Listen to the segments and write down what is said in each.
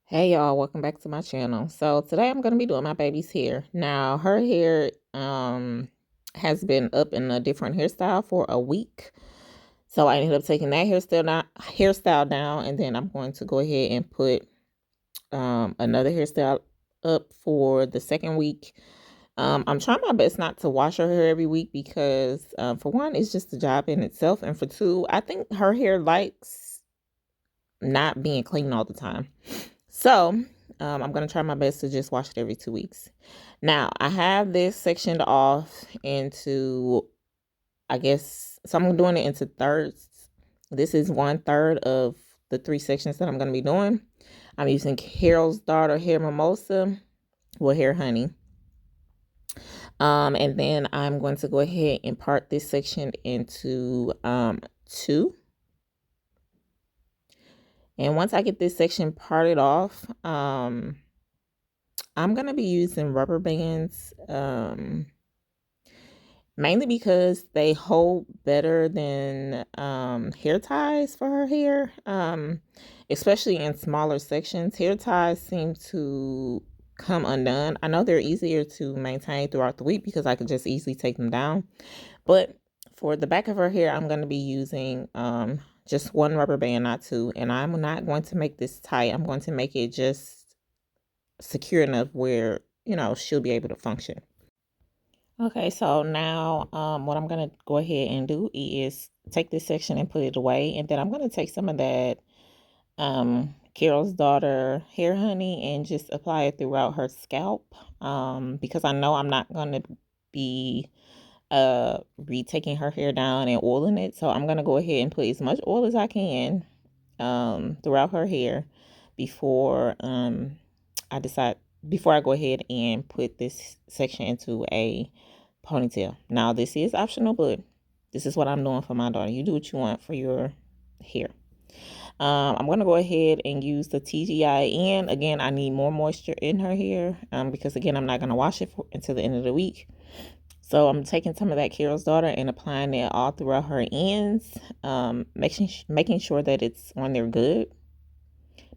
Hey y'all, welcome back to my channel. So today I'm gonna be doing my baby's hair. Now her hair has been up in a different hairstyle for a week. So I ended up taking that hairstyle down, and then I'm going to go ahead and put another hairstyle up for the second week. I'm trying my best not to wash her hair every week because for one, it's just a job in itself, and for two, I think her hair likes not being clean all the time. So I'm going to try my best to just wash it every 2 weeks. Now, I have this sectioned off into, I guess, so I'm doing it into thirds. This is 1/3 of the 3 sections that I'm going to be doing. I'm using Carol's Daughter Hair Mimosa, well, Hair Honey. And then I'm going to go ahead and part this section into 2. And once I get this section parted off, I'm going to be using rubber bands, mainly because they hold better than hair ties for her hair, especially in smaller sections. Hair ties seem to come undone. I know they're easier to maintain throughout the week because I could just easily take them down. But for the back of her hair, I'm going to be using just 1 rubber band, not 2. And I'm not going to make this tight. I'm going to make it just secure enough where, she'll be able to function. Okay, so now what I'm going to go ahead and do is take this section and put it away. And then I'm going to take some of that Carol's Daughter Hair Honey and just apply it throughout her scalp, because I know I'm not going to be retaking her hair down and oiling it. So I'm going to go ahead and put as much oil as I can throughout her hair before before I go ahead and put this section into a ponytail. Now, this is optional, but this is what I'm doing for my daughter. You do what you want for your hair. I'm going to go ahead and use the TGIN. Again, I need more moisture in her hair because, again, I'm not going to wash it until the end of the week. So I'm taking some of that Carol's Daughter and applying it all throughout her ends, making sure that it's on there good,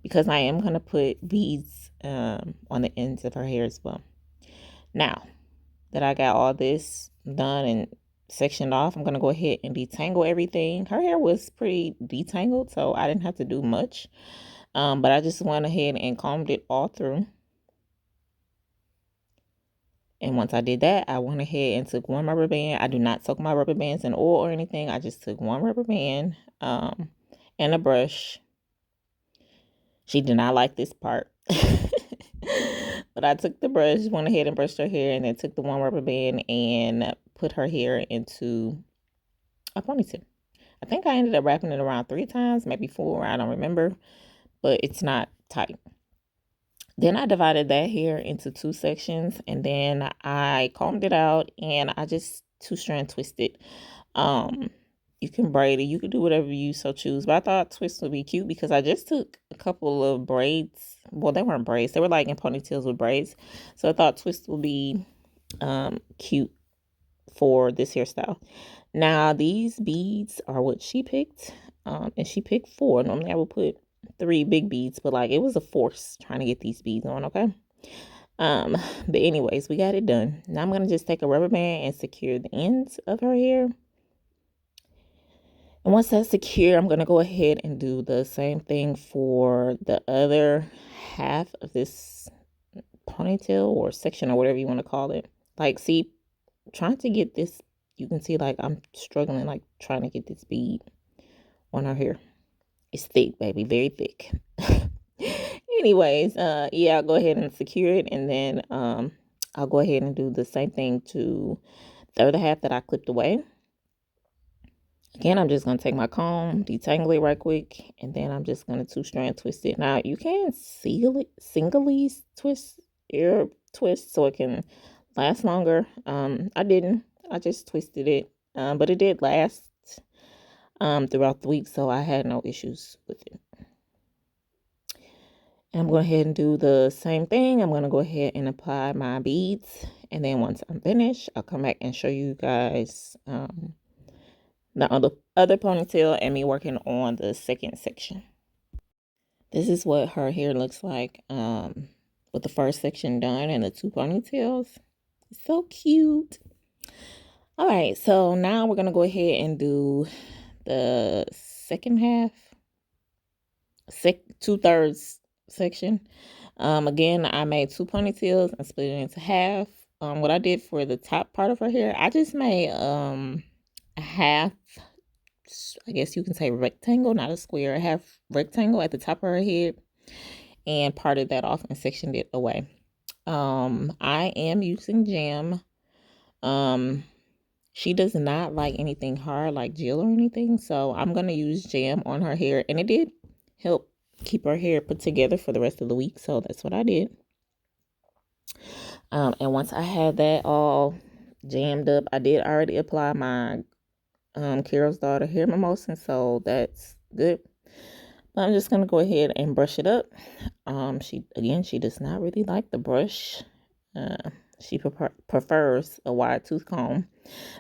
because I am going to put beads on the ends of her hair as well. Now that I got all this done and sectioned off, I'm going to go ahead and detangle everything. Her hair was pretty detangled, so I didn't have to do much. But I just went ahead and combed it all through. And once I did that, I went ahead and took 1 rubber band. I do not soak my rubber bands in oil or anything. I just took 1 rubber band and a brush. She did not like this part. But I took the brush, went ahead and brushed her hair, and then took the 1 rubber band and put her hair into a ponytail. I think I ended up wrapping it around 3 times, maybe 4. I don't remember. But it's not tight. Then I divided that hair into 2 sections, and then I combed it out and I just 2-strand twisted. You can braid it, you can do whatever you so choose, but I thought twist would be cute because I just took a couple of braids. Well, they weren't braids, they were like in ponytails with braids. So I thought twist would be cute for this hairstyle. Now these beads are what she picked, and she picked 4. Normally I would put 3 big beads, but like it was a force trying to get these beads on. Okay. But anyways, we got it done. Now I'm gonna just take a rubber band and secure the ends of her hair. And once that's secure, I'm gonna go ahead and do the same thing for the other half of this ponytail or section or whatever you want to call it. Like, see, trying to get this, you can see like I'm struggling, like trying to get this bead on her hair. It's thick, baby, very thick. Anyways, yeah, I'll go ahead and secure it, and then I'll go ahead and do the same thing to the other half that I clipped away. Again, I'm just going to take my comb, detangle it right quick, and then I'm just going to 2-strand twist it. Now, you can singly twist your twist so it can last longer. I didn't. I just twisted it, but it did last throughout the week, so I had no issues with it. And I'm going to go ahead and do the same thing. I'm going to go ahead and apply my beads, and then once I'm finished, I'll come back and show you guys the other ponytail and me working on the second section. This is what her hair looks like with the first section done and the 2 ponytails. So cute. All right, so now we're going to go ahead and do the second half, 2/3 section. Again, I made 2 ponytails and split it into half. What I did for the top part of her hair, I just made a half, I guess you can say rectangle, not a square, a half rectangle at the top of her head, and parted that off and sectioned it away. I am using jam. She does not like anything hard like gel or anything, so I'm gonna use jam on her hair, and it did help keep her hair put together for the rest of the week, so that's what I did. And once I had that all jammed up, I did already apply my Carol's Daughter hair mimosa, so that's good. But I'm just gonna go ahead and brush it up. She does not really like the brush. She prefers a wide tooth comb,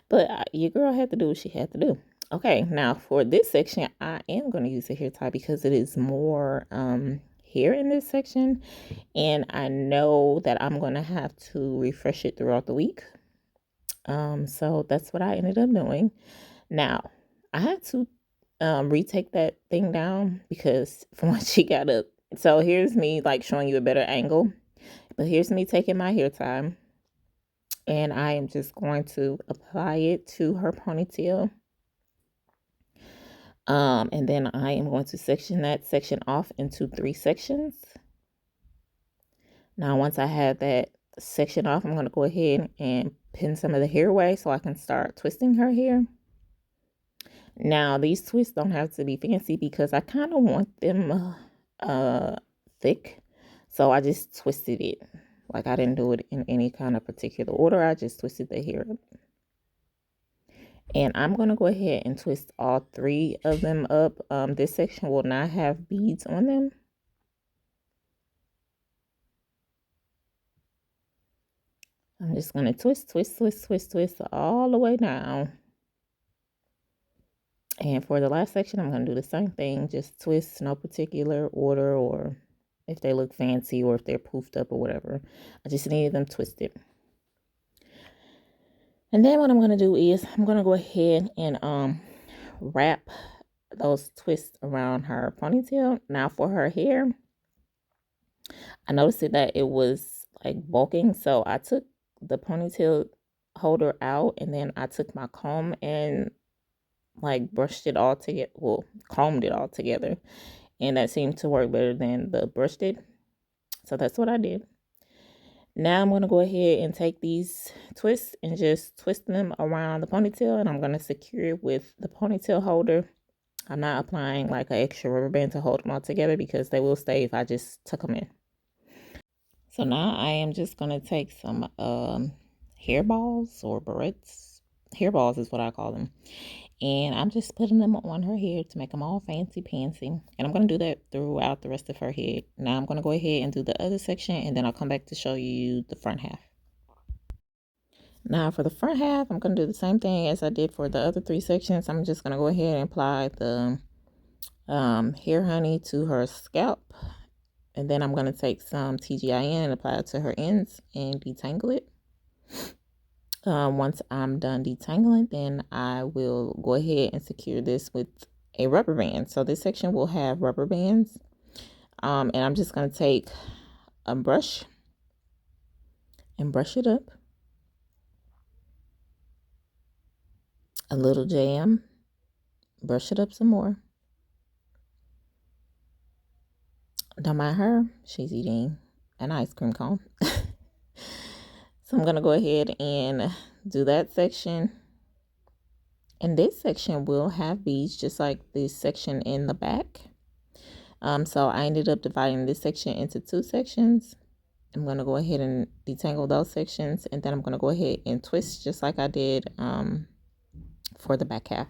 but your girl had to do what she had to do. Okay, now for this section, I am going to use a hair tie because it is more hair in this section, and I know that I'm going to have to refresh it throughout the week. So that's what I ended up doing. Now, I had to retake that thing down because from when she got up. So here's me like showing you a better angle, but here's me taking my hair tie, and I am just going to apply it to her ponytail. And then I am going to section that section off into 3 sections. Now, once I have that section off, I'm going to go ahead and pin some of the hair away so I can start twisting her hair. Now, these twists don't have to be fancy because I kind of want them thick. So I just twisted it. Like I didn't do it in any kind of particular order. I just twisted the hair up. And I'm going to go ahead and twist all 3 of them up. This section will not have beads on them. I'm just going to twist, twist, twist, twist, twist all the way down. And for the last section, I'm going to do the same thing. Just twist, no particular order, or if they look fancy or if they're poofed up or whatever. I just needed them twisted. And then what I'm going to do is I'm going to go ahead and wrap those twists around her ponytail. Now for her hair, I noticed that it was like bulking, so I took the ponytail holder out, and then I took my comb and like brushed it all together, well, combed it all together, and that seemed to work better than the brush did. So that's what I did. Now I'm going to go ahead and take these twists and just twist them around the ponytail, and I'm going to secure it with the ponytail holder. I'm not applying like an extra rubber band to hold them all together because they will stay if I just tuck them in. So now I am just going to take some hairballs or barrettes. Hairballs is what I call them. And I'm just putting them on her hair to make them all fancy pantsy. And I'm going to do that throughout the rest of her head. Now I'm going to go ahead and do the other section, and then I'll come back to show you the front half. Now for the front half, I'm going to do the same thing as I did for the other 3 sections. I'm just going to go ahead and apply the hair honey to her scalp. And then I'm going to take some TGIN and apply it to her ends and detangle it. Once I'm done detangling, then I will go ahead and secure this with a rubber band. So this section will have rubber bands. And I'm just going to take a brush and brush it up. A little jam. Brush it up some more. Don't mind her. She's eating an ice cream cone. So I'm going to go ahead and do that section. And this section will have beads just like this section in the back. So I ended up dividing this section into 2 sections. I'm going to go ahead and detangle those sections, and then I'm going to go ahead and twist just like I did for the back half.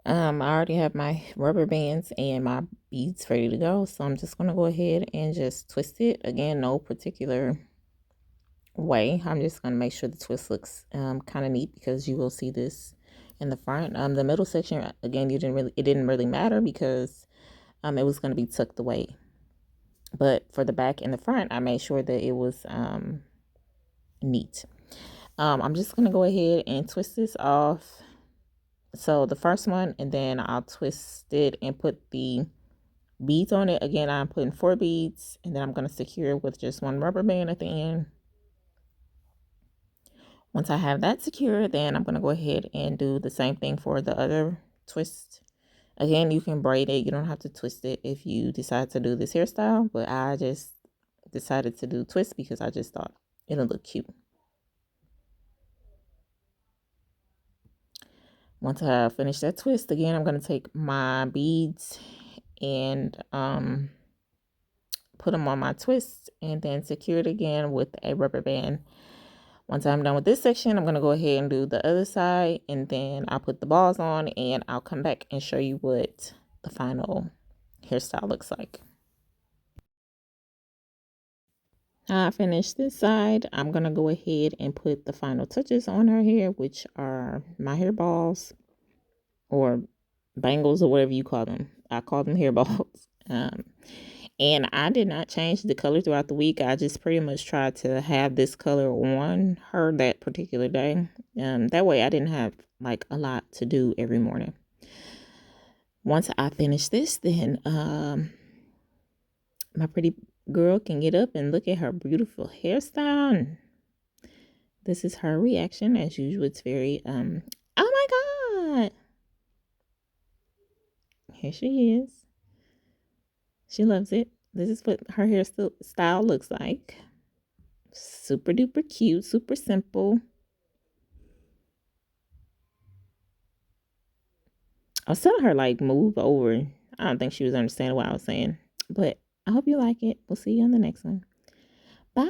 I already have my rubber bands and my beads ready to go, so I'm just going to go ahead and just twist it. Again, no particular way. I'm just going to make sure the twist looks kind of neat because you will see this in the front. The middle section, again, it didn't really matter because It was going to be tucked away. But for the back and the front, I made sure that it was neat. I'm just going to go ahead and twist this off. So the first one, and then I'll twist it and put the beads on it. Again, I'm putting 4 beads, and then I'm going to secure it with just 1 rubber band at the end. Once I have that secure, then I'm going to go ahead and do the same thing for the other twist. Again, you can braid it. You don't have to twist it if you decide to do this hairstyle, but I just decided to do twist because I just thought it'll look cute. Once I finish that twist, again, I'm going to take my beads and put them on my twist and then secure it again with a rubber band. Once I'm done with this section, I'm going to go ahead and do the other side, and then I'll put the balls on and I'll come back and show you what the final hairstyle looks like. Now I finished this side, I'm going to go ahead and put the final touches on her hair, which are my hair balls or bangles or whatever you call them. I call them hair balls. And I did not change the color throughout the week. I just pretty much tried to have this color on her that particular day. That way I didn't have like a lot to do every morning. Once I finish this, then my pretty girl can get up and look at her beautiful hairstyle. This is her reaction. As usual, it's very, oh my God. Here she is. She loves it. This is what her hairstyle looks like. Super duper cute, super simple. I was telling her, like, move over. I don't think she was understanding what I was saying. But I hope you like it. We'll see you on the next one. Bye.